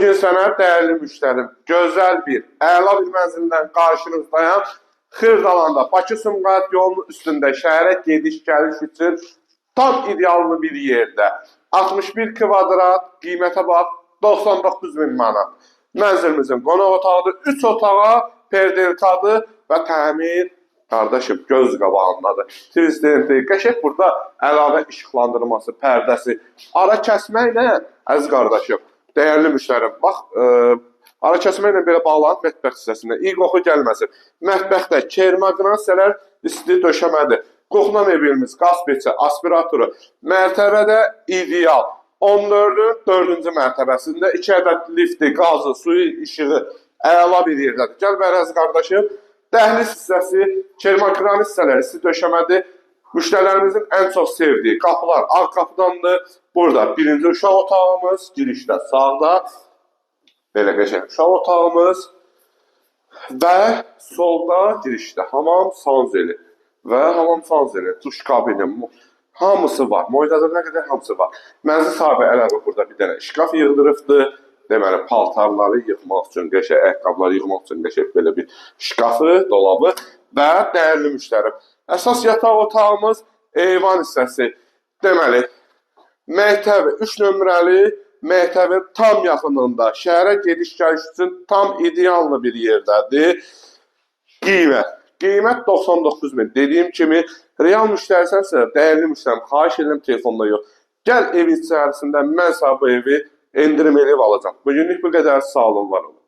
Bugün sənə dəyərli müştərim, gözəl bir, əla bir mənzildən qarşınızdayam. Xırdalanda Bakı-Sumqayıt yolunun üstündə şəhərə gediş-gəliş üçün tam ideallı bir yerdə. 61 kvadrat, qiymətə bax 99.000 manat. Mənzilimizin qonaq otağıdır, 3 otağa, perdelkadır və təmir qardaşım göz qabağındadır. Prezidenti, qəşək burada əlavə işıqlandırması, pərdəsi, ara kəsməklə, əziz qardaşım, dəyərli müştərim, bax, ara kəsməklə belə bağlanıb mətbəx hissəsində. İyi qoxu gəlməsin. Mətbəxdə kermaqnansələr isti döşəmədir. Qoxuna mebelimiz, qaz peçi, aspiratoru, mərtəbədə ideal. 14-ün 4-cü mərtəbəsində 2 ədəd lifti, qazı, suyu, işığı əla bir yerdədir. Gəl bərəz qardaşım, dəhliz hissəsi, kermaqran hissələri isti döşəmədir. Müştərilərimizin ən çox sevdiyi qapılar ağ qapıdandır. Burada birinci uşaq otağımız, girişdə sağda, belə qəşəng uşaq otağımız və solda girişdə hamam sanzeli və hamam sanzeli, duş kabini, hamısı var. Moydadır nə qədər hamısı var. Mənzil sahibi əlavə burada bir dənə şkaf yığdırıbdır. Deməli, paltarları yığmaq üçün, qəşəng ayaqqabıları yığmaq üçün qəşəng belə bir şkafı, dolabı və dəyərli müştərim. Əsas yataq otağımız eyvan hissəsi. Deməli, məktəbi 3 nömrəli, məktəbin tam yaxınında, şəhərə gediş-gəliş üçün tam ideallı bir yerdədir. Qiymət 99.000. Dediyim kimi, real müştərisənsə, dəyərli müştərim, xahiş edirəm telefonda yox. Gəl evin içərisində mən sənə bu evi endirim eləyib alacam. Bugünlük bu qədər, sağ olun, var olun.